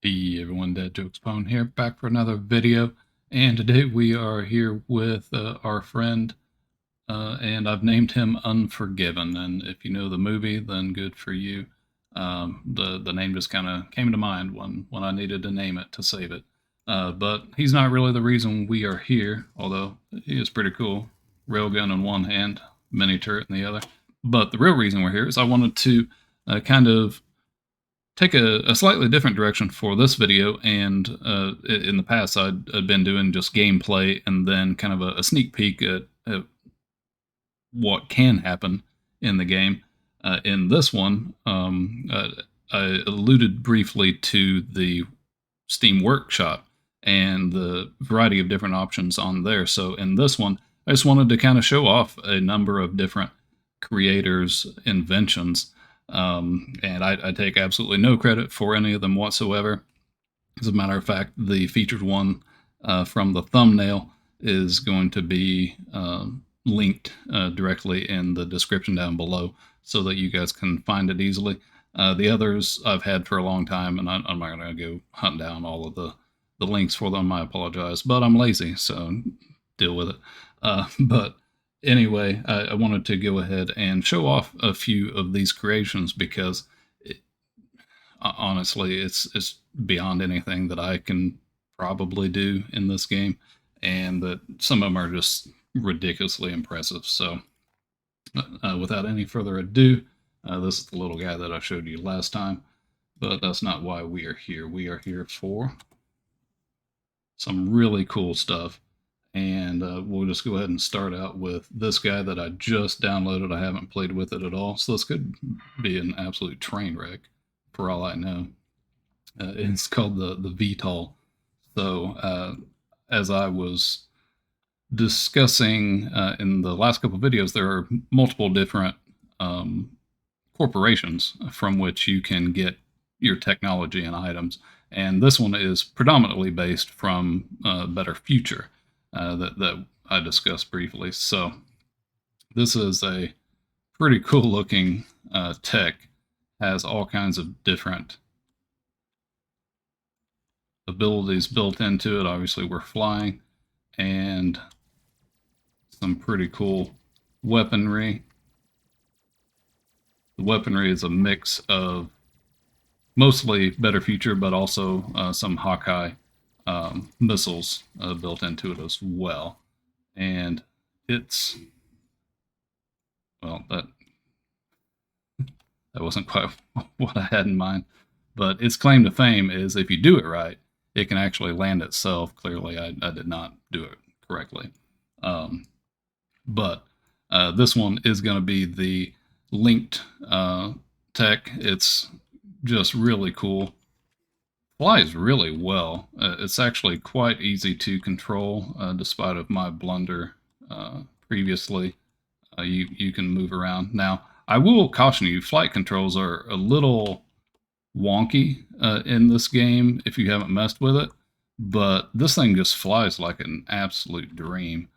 Hey everyone, Dad Jokes Pwn here, back for another video. And today we are here with our friend, and I've named him Unforgiven. And if you know the movie, then good for you. The name just kind of came to mind when I needed to name it to save it. But he's not really the reason we are here, although he is pretty cool. Railgun in one hand, mini turret in the other. But the real reason we're here is I wanted to kind of take a slightly different direction for this video. And in the past I'd been doing just gameplay and then kind of a sneak peek at what can happen in the game. In this one, I alluded briefly to the Steam Workshop and the variety of different options on there. So in this one, I just wanted to kind of show off a number of different creators' inventions. And I take absolutely no credit for any of them whatsoever. As a matter of fact, the featured one from the thumbnail is going to be linked directly in the description down below so that you guys can find it easily. The others I've had for a long time, and I'm not going to go hunt down all of the links for them. I apologize, but I'm lazy, so deal with it. But anyway, I wanted to go ahead and show off a few of these creations because honestly, it's beyond anything that I can probably do in this game, and that some of them are just ridiculously impressive. So without any further ado, this is the little guy that I showed you last time, but that's not why we are here. We are here for some really cool stuff. And we'll just go ahead and start out with this guy that I just downloaded. I haven't played with it at all, so this could be an absolute train wreck for all I know. It's called the VTOL. So as I was discussing in the last couple of videos, there are multiple different corporations from which you can get your technology and items. And this one is predominantly based from Better Future. That I discussed briefly. So this is a pretty cool looking tech. Has all kinds of different abilities built into it. Obviously we're flying, and some pretty cool weaponry. The weaponry is a mix of mostly Better Future, but also some Hawkeye missiles built into it as well. And it's, well, that wasn't quite what I had in mind, but its claim to fame is if you do it right, it can actually land itself. Clearly I did not do it correctly. But this one is going to be the linked tech. It's just really cool. Flies really well. It's actually quite easy to control, despite of my blunder previously. You can move around. Now, I will caution you, flight controls are a little wonky in this game if you haven't messed with it, but this thing just flies like an absolute dream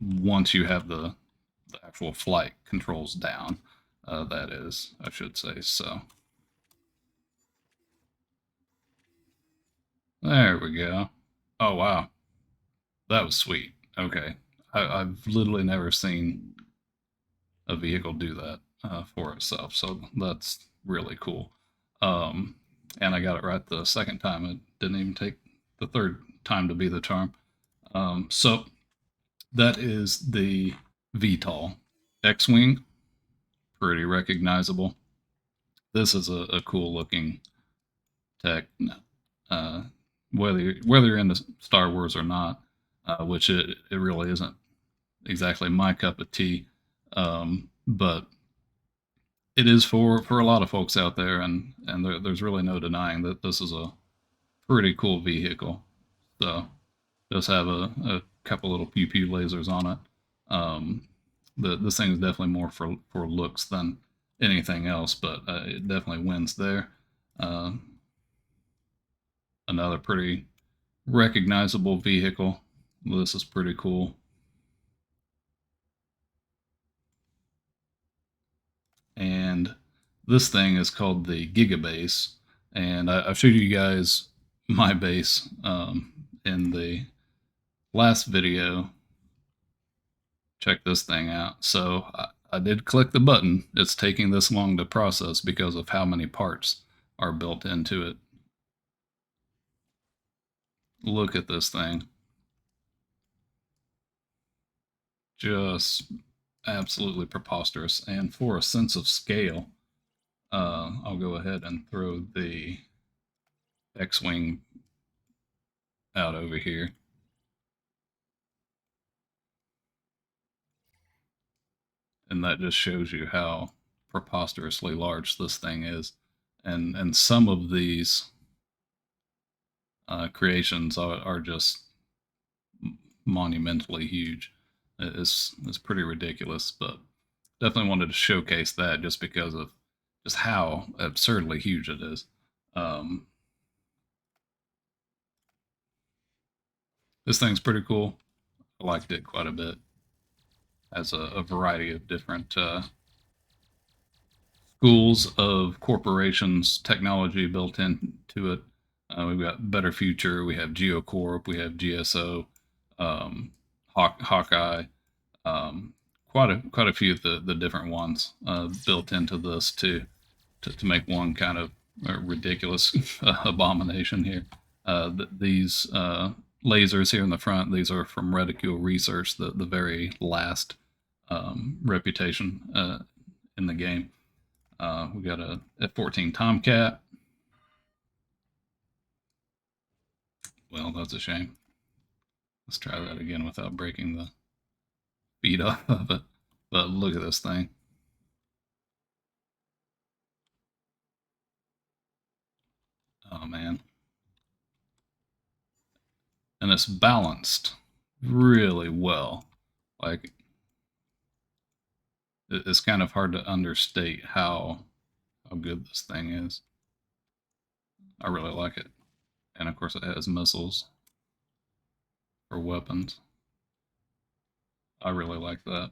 once you have the actual flight controls down. That is, I should say. So there we go. Oh, wow. That was sweet. Okay. I've literally never seen a vehicle do that for itself, so that's really cool. And I got it right the second time. It didn't even take the third time to be the charm. So that is the VTOL. X-Wing, pretty recognizable. This is a cool looking tech. Whether you're into Star Wars or not, which it really isn't exactly my cup of tea, but it is for a lot of folks out there, and there's really no denying that this is a pretty cool vehicle. So just have a couple little pew pew lasers on it. This thing is definitely more for looks than anything else, but it definitely wins there. Another pretty recognizable vehicle. This is pretty cool. And this thing is called the Gigabase. And I've showed you guys my base in the last video. Check this thing out. So I did click the button. It's taking this long to process because of how many parts are built into it. Look at this thing. Just absolutely preposterous. And for a sense of scale, I'll go ahead and throw the X-Wing out over here. And that just shows you how preposterously large this thing is. And some of these creations are just monumentally huge. It's pretty ridiculous, but definitely wanted to showcase that just because of just how absurdly huge it is. This thing's pretty cool. I liked it quite a bit. Has a variety of different schools of corporations technology built into it. We've got Better Future, we have GeoCorp, we have GSO, Hawkeye, quite a few of the different ones built into this to make one kind of ridiculous abomination here. These lasers here in the front, these are from Reticule Research, the very last reputation in the game. We got a F-14 Tomcat. Well, that's a shame. Let's try that again without breaking the feet off of it. But look at this thing. Oh, man. And it's balanced really well. Like, it's kind of hard to understate how good this thing is. I really like it. And of course it has missiles for weapons. I really like that.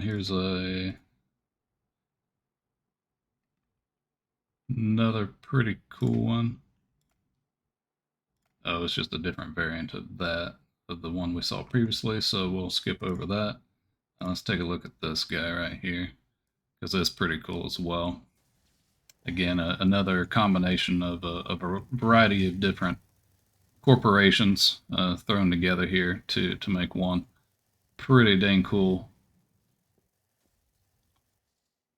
Here's another pretty cool one. Oh, it's just a different variant of the one we saw previously, so we'll skip over that. Let's take a look at this guy right here, because it's pretty cool as well. Again, another combination of a variety of different corporations thrown together here to make one pretty dang cool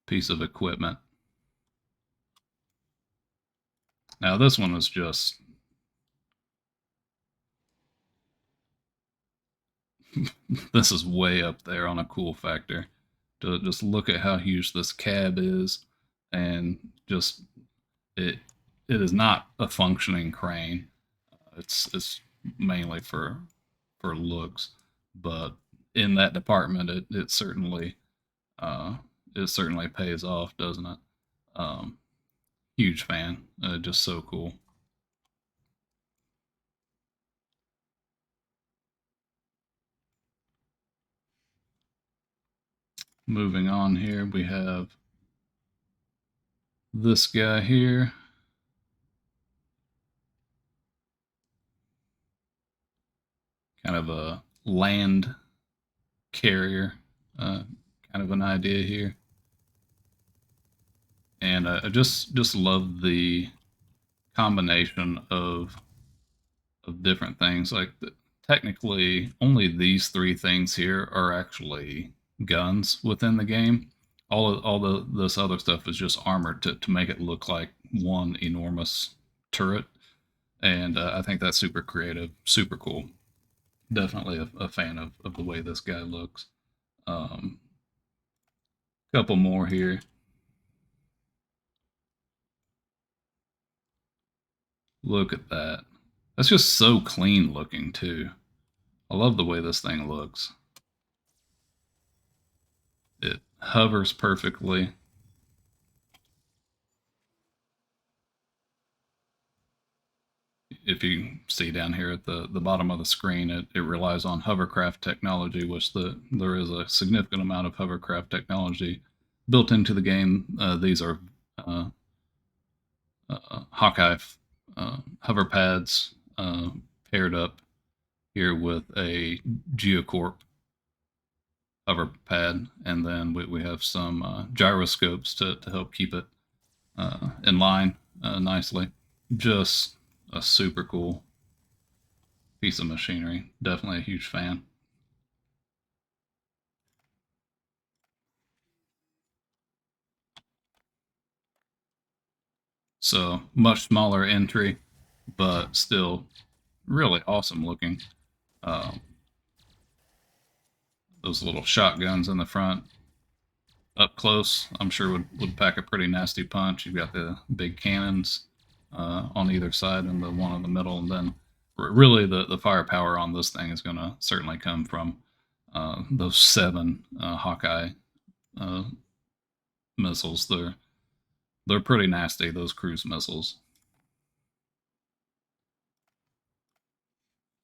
piece of equipment. Now this one is just this is way up there on a cool factor. To just look at how huge this cab is, and just it is not a functioning crane. It's mainly for looks, but in that department, it certainly pays off, doesn't it? Huge fan. Just so cool. Moving on here, we have this guy here. Kind of a land carrier kind of an idea here. And I just love the combination of different things. Like technically, only these three things here are actually guns within the game. All this other stuff is just armored to make it look like one enormous turret. And I think that's super creative, super cool. Definitely a fan of the way this guy looks. Couple more here. Look at that. That's just so clean looking too. I love the way this thing looks. It hovers perfectly. If you see down here at the bottom of the screen, it relies on hovercraft technology, which there is a significant amount of hovercraft technology built into the game. These are Hawkeye hover pads paired up here with a Geocorp hover pad, and then we have some gyroscopes to help keep it in line nicely. Just a super cool piece of machinery. Definitely a huge fan. So much smaller entry, but still really awesome looking. Uh, those little shotguns in the front, up close, I'm sure would pack a pretty nasty punch. You've got the big cannons on either side and the one in the middle, and then really the firepower on this thing is going to certainly come from those 7 Hawkeye uh, missiles. They're pretty nasty. Those cruise missiles.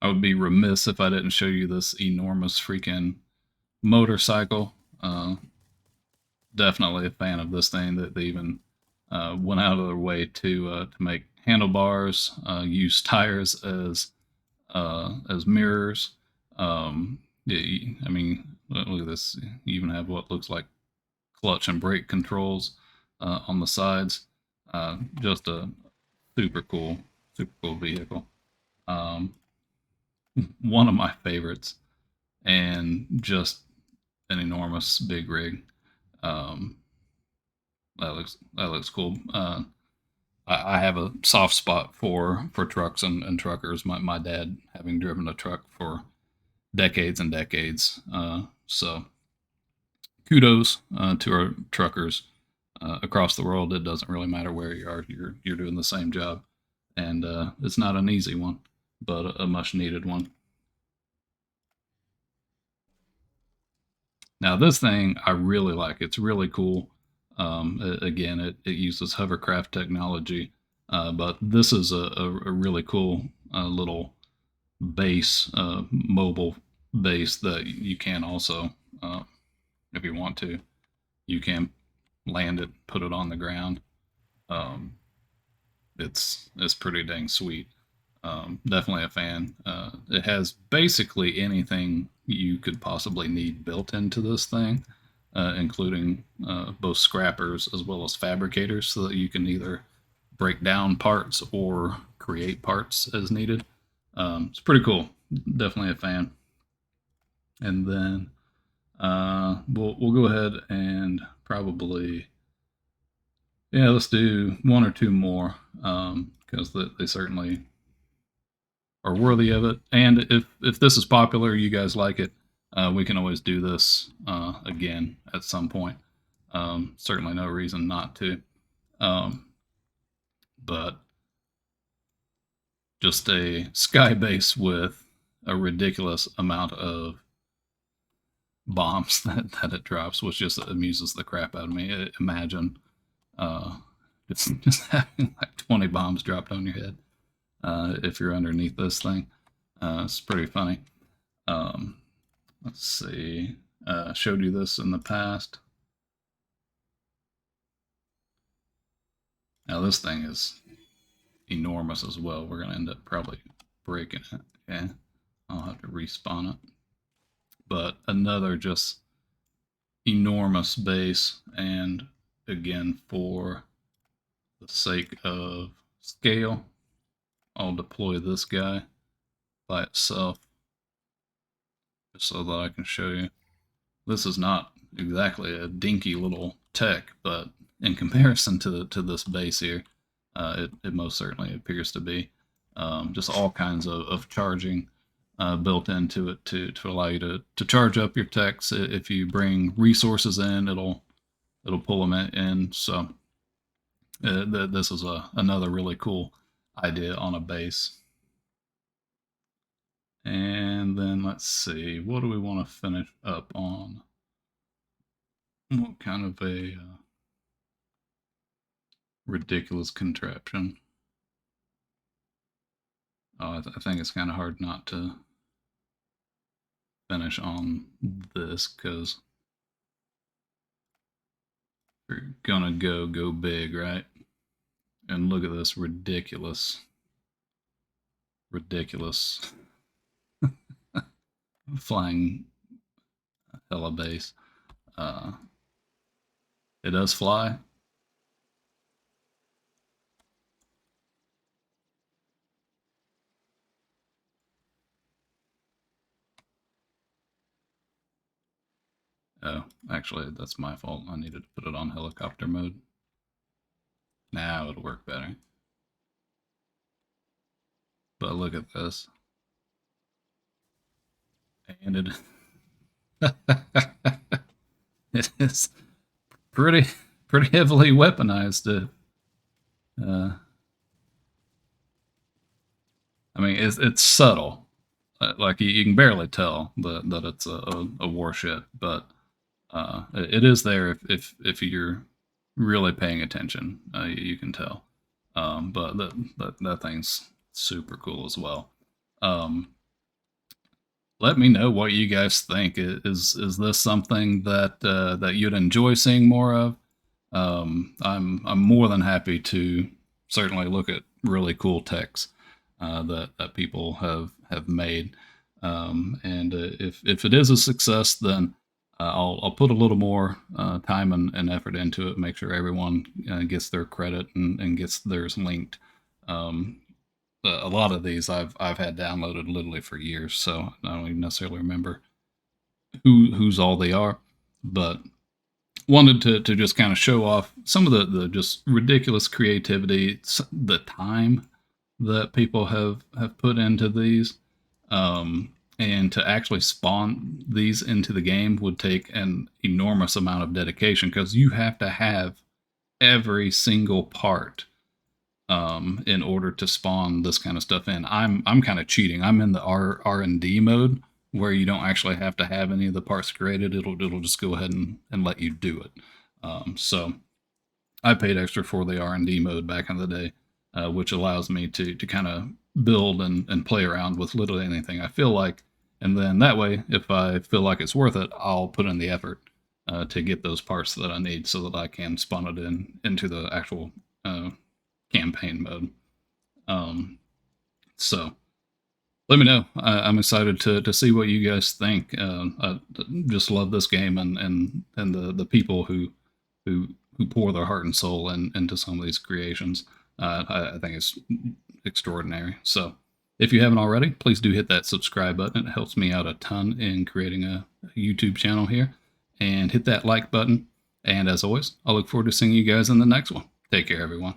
I would be remiss if I didn't show you this enormous freaking motorcycle. Definitely a fan of this thing. That they even went out of their way to make handlebars, use tires as mirrors. Yeah, I mean, look at this. You even have what looks like clutch and brake controls on the sides. Just a super cool vehicle. Um, one of my favorites, and just an enormous big rig. Um, that looks cool. I have a soft spot for trucks and truckers. My dad having driven a truck for decades and decades. So kudos to our truckers across the world. It doesn't really matter where you are. You're doing the same job, and it's not an easy one, but a much needed one. Now this thing I really like. It's really cool. Again, it uses hovercraft technology, but this is a really cool little base, mobile base that you can also, if you want to, you can land it, put it on the ground. Um, it's pretty dang sweet. Definitely a fan. It has basically anything you could possibly need built into this thing, including both scrappers as well as fabricators, so that you can either break down parts or create parts as needed. It's pretty cool. Definitely a fan. And then we'll go ahead and probably, yeah, let's do one or two more because they certainly are worthy of it. And if this is popular, you guys like it, we can always do this again at some point. Certainly no reason not to. Um, but just a sky base with a ridiculous amount of bombs that it drops, which just amuses the crap out of me. Imagine uh, just having like 20 bombs dropped on your head if you're underneath this thing. It's pretty funny. Um, let's see. Showed you this in the past. Now this thing is enormous as well. We're gonna end up probably breaking it. Okay, I'll have to respawn it. But another just enormous base, and again, for the sake of scale, I'll deploy this guy by itself just so that I can show you. This is not exactly a dinky little tech, but in comparison to this base here, it most certainly appears to be. Just all kinds of charging built into it to allow you to charge up your techs. If you bring resources in, it'll pull them in. So this is another really cool idea on a base. And then let's see, what do we want to finish up on? What kind of a ridiculous contraption? Oh, I think it's kind of hard not to finish on this because we're gonna go big, right? And look at this ridiculous flying hella base. It does fly. Oh, actually, that's my fault. I needed to put it on helicopter mode. Now it'll work better. But look at this. And it is pretty heavily weaponized. I mean, it's subtle. Like you can barely tell that it's a warship, but it is there if you're really paying attention. You can tell. But that thing's super cool as well. Let me know what you guys think. Is this something that you'd enjoy seeing more of? I'm more than happy to certainly look at really cool techs that people have made. And if it is a success, then I'll put a little more time and effort into it. Make sure everyone gets their credit and gets theirs linked. A lot of these I've had downloaded literally for years, so I don't even necessarily remember who's all they are, but wanted to just kind of show off some of the just ridiculous creativity, the time that people have put into these, and to actually spawn these into the game would take an enormous amount of dedication because you have to have every single part in order to spawn this kind of stuff in. I'm kind of cheating. I'm in the R&D mode where you don't actually have to have any of the parts created. It'll just go ahead and let you do it. So I paid extra for the R&D mode back in the day, which allows me to kind of build and play around with literally anything I feel like. And then that way, if I feel like it's worth it, I'll put in the effort to get those parts that I need so that I can spawn it into the actual campaign mode. So let me know. I'm excited to see what you guys think. I just love this game and the people who pour their heart and soul into some of these creations. I think it's extraordinary. So if you haven't already, please do hit that subscribe button. It helps me out a ton in creating a YouTube channel here. And hit that like button. And as always, I look forward to seeing you guys in the next one. Take care, everyone.